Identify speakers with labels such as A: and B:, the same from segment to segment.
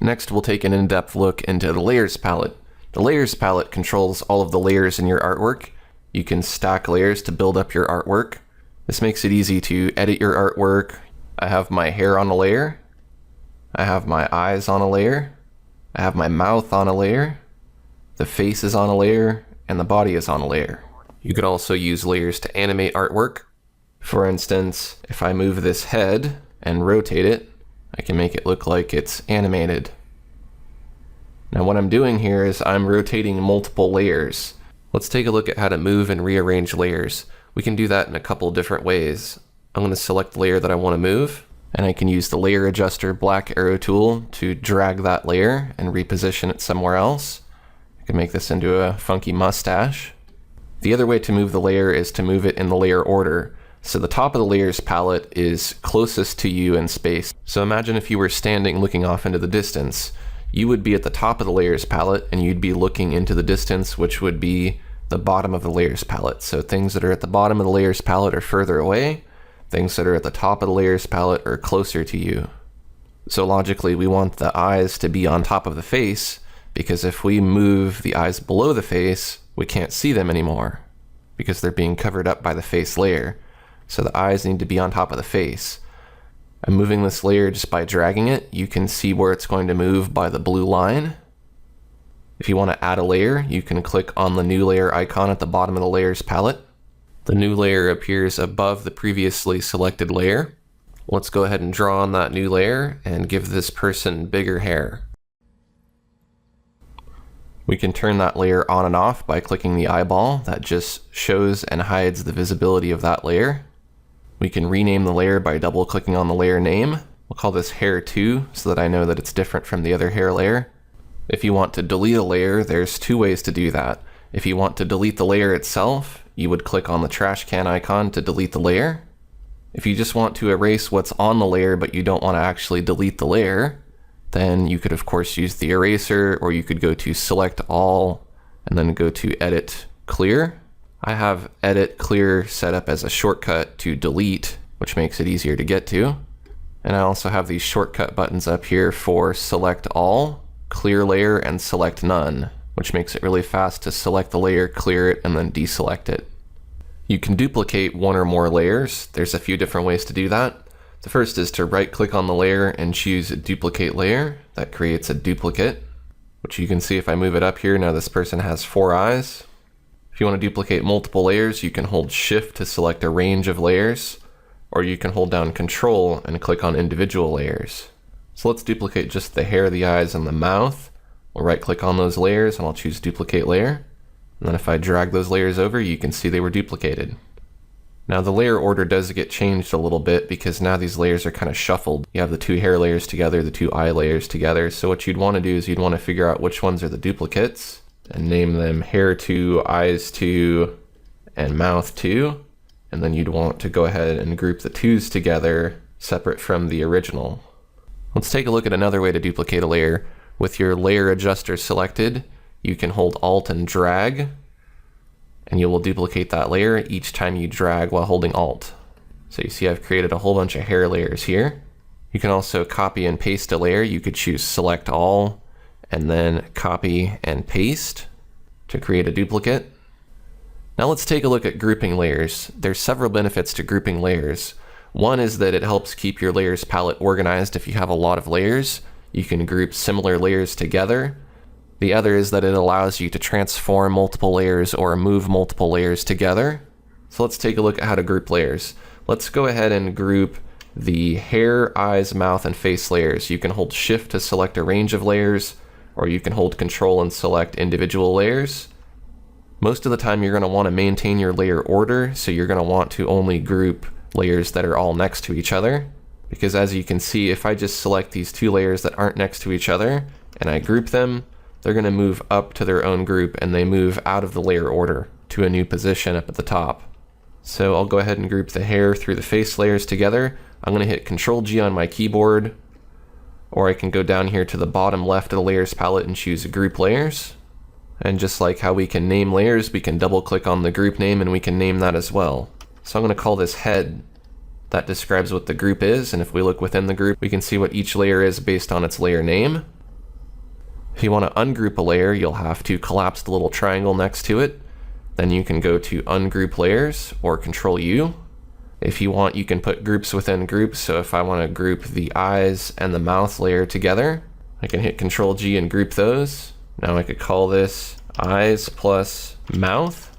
A: Next, we'll take an in-depth look into the Layers palette. The Layers palette controls all of the layers in your artwork. You can stack layers to build up your artwork. This makes it easy to edit your artwork. I have my hair on a layer. I have my eyes on a layer. I have my mouth on a layer. The face is on a layer, and the body is on a layer. You could also use layers to animate artwork. For instance, if I move this head and rotate it, I can make it look like it's animated. Now what I'm doing here is I'm rotating multiple layers. Let's take a look at how to move and rearrange layers. We can do that in a couple different ways. I'm going to select the layer that I want to move, and I can use the layer adjuster black arrow tool to drag that layer and reposition it somewhere else. I can make this into a funky mustache. The other way to move the layer is to move it in the layer order. So the top of the layers palette is closest to you in space. So imagine if you were standing looking off into the distance. You would be at the top of the layers palette and you'd be looking into the distance, which would be the bottom of the layers palette. So things that are at the bottom of the layers palette are further away. Things that are at the top of the layers palette are closer to you. So logically, we want the eyes to be on top of the face, because if we move the eyes below the face, we can't see them anymore because they're being covered up by the face layer. So the eyes need to be on top of the face. I'm moving this layer just by dragging it. You can see where it's going to move by the blue line. If you want to add a layer, you can click on the new layer icon at the bottom of the layers palette. The new layer appears above the previously selected layer. Let's go ahead and draw on that new layer and give this person bigger hair. We can turn that layer on and off by clicking the eyeball. That just shows and hides the visibility of that layer. We can rename the layer by double clicking on the layer name. We'll call this hair 2 so that I know that it's different from the other hair layer. If you want to delete a layer, there's two ways to do that. If you want to delete the layer itself, you would click on the trash can icon to delete the layer. If you just want to erase what's on the layer but you don't want to actually delete the layer, then you could of course use the eraser, or you could go to select all and then go to edit clear. I have edit clear set up as a shortcut to delete, which makes it easier to get to. And I also have these shortcut buttons up here for select all, clear layer, and select none, which makes it really fast to select the layer, clear it, and then deselect it. You can duplicate one or more layers. There's a few different ways to do that. The first is to right click on the layer and choose duplicate layer. That creates a duplicate, which you can see if I move it up here. Now this person has 4 eyes. If you want to duplicate multiple layers, you can hold shift to select a range of layers, or you can hold down control and click on individual layers. So let's duplicate just the hair, the eyes, and the mouth. We'll right click on those layers and I'll choose duplicate layer. And then if I drag those layers over, you can see they were duplicated. Now the layer order does get changed a little bit because now these layers are kind of shuffled. You have the 2 hair layers together, the 2 eye layers together. So what you'd want to do is you'd want to figure out which ones are the duplicates and name them hair 2, eyes 2, and mouth 2. And then you'd want to go ahead and group the 2's together separate from the original. Let's take a look at another way to duplicate a layer. With your layer adjuster selected, you can hold Alt and drag, and you will duplicate that layer each time you drag while holding Alt. So you see I've created a whole bunch of hair layers here. You can also copy and paste a layer. You could choose select all and then copy and paste to create a duplicate. Now let's take a look at grouping layers. There's several benefits to grouping layers. One is that it helps keep your layers palette organized. If you have a lot of layers, you can group similar layers together. The other is that it allows you to transform multiple layers or move multiple layers together. So let's take a look at how to group layers. Let's go ahead and group the hair, eyes, mouth, and face layers. You can hold shift to select a range of layers, or you can hold control and select individual layers. Most of the time you're going to want to maintain your layer order, so you're going to want to only group layers that are all next to each other. Because as you can see, if I just select these 2 layers that aren't next to each other and I group them, they're going to move up to their own group and they move out of the layer order to a new position up at the top. So I'll go ahead and group the hair through the face layers together. I'm going to hit Control G on my keyboard, or I can go down here to the bottom left of the layers palette and choose group layers. And just like how we can name layers, we can double click on the group name and we can name that as well. So I'm going to call this head. That describes what the group is, and if we look within the group, we can see what each layer is based on its layer name. If you want to ungroup a layer, you'll have to collapse the little triangle next to it. Then you can go to Ungroup Layers or Control U. If you want, you can put groups within groups. So if I want to group the eyes and the mouth layer together, I can hit Control G and group those. Now I could call this eyes plus mouth.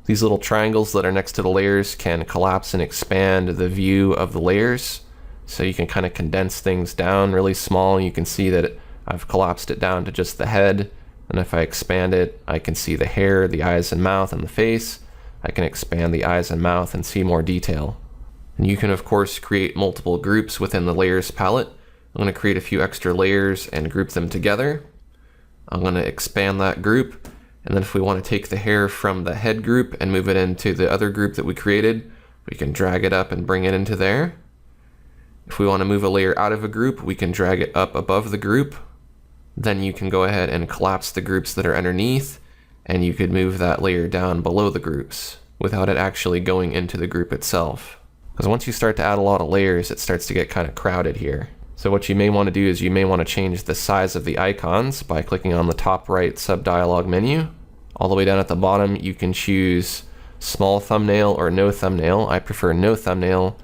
A: These little triangles that are next to the layers can collapse and expand the view of the layers. So you can kind of condense things down really small. You can see that I've collapsed it down to just the head. And if I expand it, I can see the hair, the eyes and mouth, and the face. I can expand the eyes and mouth and see more detail. And you can, of course, create multiple groups within the layers palette. I'm going to create a few extra layers and group them together. I'm going to expand that group. And then if we want to take the hair from the head group and move it into the other group that we created, we can drag it up and bring it into there. If we want to move a layer out of a group, we can drag it up above the group. Then you can go ahead and collapse the groups that are underneath, and you could move that layer down below the groups without it actually going into the group itself. Because once you start to add a lot of layers, it starts to get kind of crowded here. So what you may want to do is you may want to change the size of the icons by clicking on the top right sub-dialog menu. All the way down at the bottom, you can choose small thumbnail or no thumbnail. I prefer no thumbnail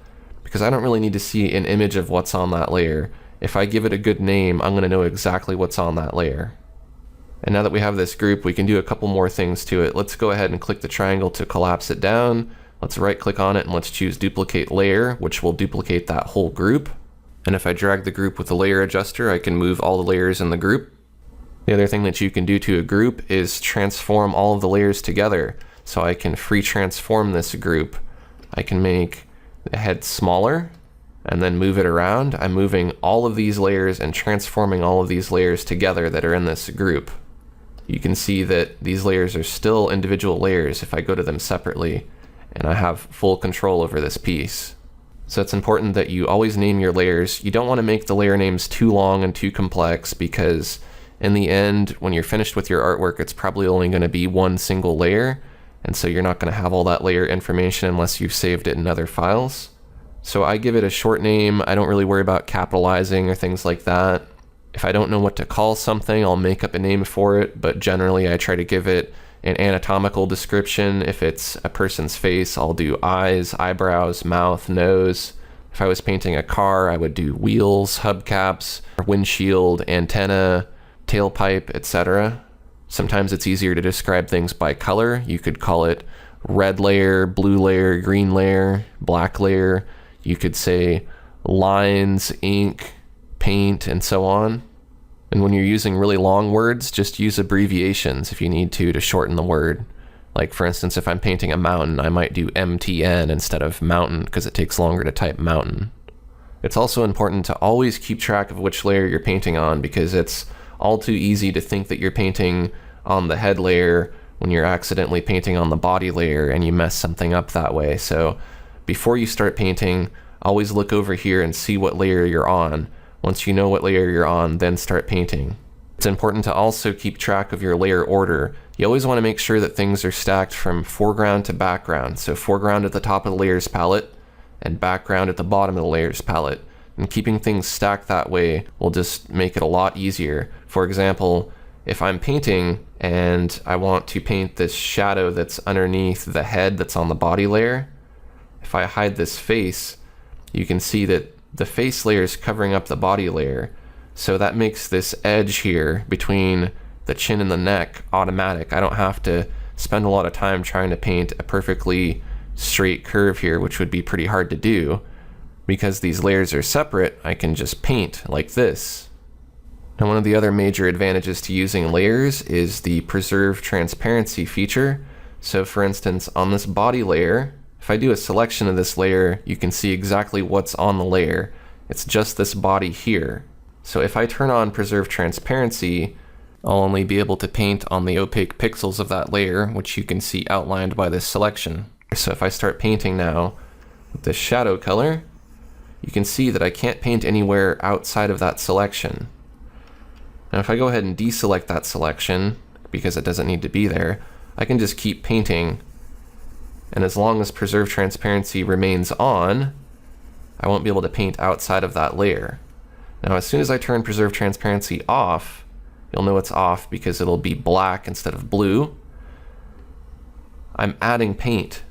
A: because I don't really need to see an image of what's on that layer. If I give it a good name, I'm going to know exactly what's on that layer. And now that we have this group, we can do a couple more things to it. Let's go ahead and click the triangle to collapse it down. Let's right click on it and let's choose duplicate layer, which will duplicate that whole group. And if I drag the group with the layer adjuster, I can move all the layers in the group. The other thing that you can do to a group is transform all of the layers together. So I can free transform this group. I can make the head smaller and then move it around. I'm moving all of these layers and transforming all of these layers together that are in this group. You can see that these layers are still individual layers if I go to them separately, and I have full control over this piece. So it's important that you always name your layers. You don't want to make the layer names too long and too complex because in the end, when you're finished with your artwork, it's probably only going to be one single layer, and so you're not going to have all that layer information unless you've saved it in other files. So I give it a short name. I don't really worry about capitalizing or things like that. If I don't know what to call something, I'll make up a name for it, but generally I try to give it an anatomical description. If it's a person's face, I'll do eyes, eyebrows, mouth, nose. If I was painting a car, I would do wheels, hubcaps, windshield, antenna, tailpipe, etc. Sometimes it's easier to describe things by color. You could call it red layer, blue layer, green layer, black layer. You could say lines, ink, paint, and so on. And when you're using really long words, just use abbreviations if you need to shorten the word. Like for instance, if I'm painting a mountain, I might do MTN instead of mountain because it takes longer to type mountain. It's also important to always keep track of which layer you're painting on because it's all too easy to think that you're painting on the head layer when you're accidentally painting on the body layer and you mess something up that way. So before you start painting, always look over here and see what layer you're on. Once you know what layer you're on, then start painting. It's important to also keep track of your layer order. You always want to make sure that things are stacked from foreground to background. So foreground at the top of the layers palette and background at the bottom of the layers palette. And keeping things stacked that way will just make it a lot easier. For example, if I'm painting and I want to paint this shadow that's underneath the head that's on the body layer, if I hide this face, you can see that the face layer is covering up the body layer. So that makes this edge here between the chin and the neck automatic. I don't have to spend a lot of time trying to paint a perfectly straight curve here, which would be pretty hard to do. Because these layers are separate, I can just paint like this. Now, one of the other major advantages to using layers is the preserve transparency feature. So for instance, on this body layer, if I do a selection of this layer, you can see exactly what's on the layer. It's just this body here. So if I turn on preserve transparency, I'll only be able to paint on the opaque pixels of that layer, which you can see outlined by this selection. So if I start painting now with this shadow color, you can see that I can't paint anywhere outside of that selection. Now if I go ahead and deselect that selection, because it doesn't need to be there, I can just keep painting. And as long as preserve transparency remains on, I won't be able to paint outside of that layer. Now as soon as I turn preserve transparency off, You'll know it's off because it'll be black instead of blue. I'm adding paint.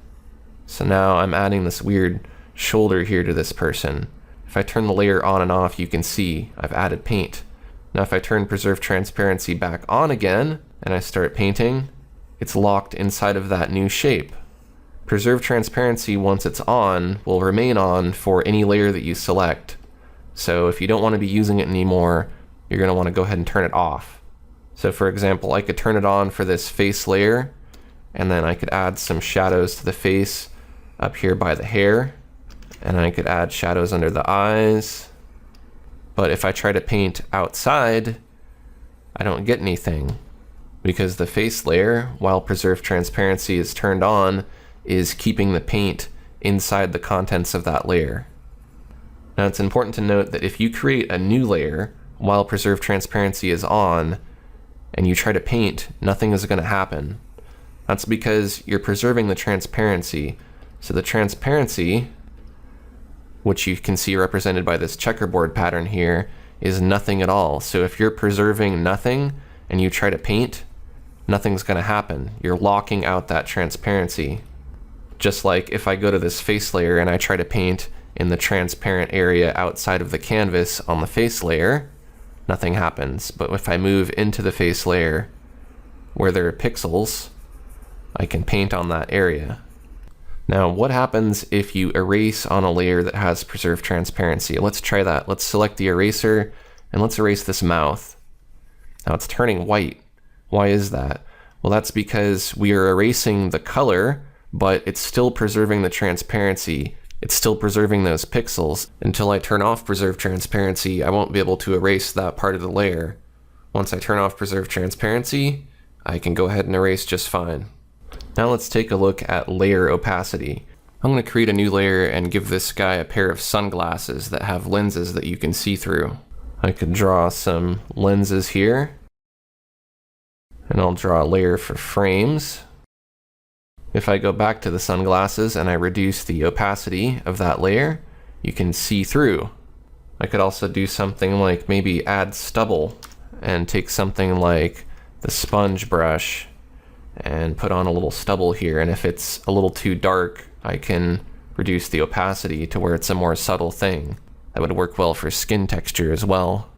A: So now I'm adding this weird shoulder here to this person. If I turn the layer on and off, you can see I've added paint. Now if I turn Preserve Transparency back on again, and I start painting, it's locked inside of that new shape. Preserve Transparency, once it's on, will remain on for any layer that you select. So if you don't want to be using it anymore, you're going to want to go ahead and turn it off. So for example, I could turn it on for this face layer, and then I could add some shadows to the face up here by the hair, and I could add shadows under the eyes. But if I try to paint outside, I don't get anything, because the face layer, while Preserve Transparency is turned on, is keeping the paint inside the contents of that layer. Now it's important to note that if you create a new layer while Preserve Transparency is on, and you try to paint, nothing is going to happen. That's because you're preserving the transparency. So the transparency, which you can see represented by this checkerboard pattern here, is nothing at all. So if you're preserving nothing and you try to paint, nothing's going to happen. You're locking out that transparency. Just like if I go to this face layer and I try to paint in the transparent area outside of the canvas on the face layer, nothing happens. But if I move into the face layer where there are pixels, I can paint on that area. Now, what happens if you erase on a layer that has Preserve Transparency? Let's try that. Let's select the eraser and let's erase this mouth. Now it's turning white. Why is that? Well, that's because we are erasing the color, but it's still preserving the transparency. It's still preserving those pixels. Until I turn off Preserve Transparency, I won't be able to erase that part of the layer. Once I turn off Preserve Transparency, I can go ahead and erase just fine. Now let's take a look at layer opacity. I'm going to create a new layer and give this guy a pair of sunglasses that have lenses that you can see through. I could draw some lenses here, and I'll draw a layer for frames. If I go back to the sunglasses and I reduce the opacity of that layer, you can see through. I could also do something like maybe add stubble and take something like the sponge brush and put on a little stubble here, and if it's a little too dark, I can reduce the opacity to where it's a more subtle thing. That would work well for skin texture as well.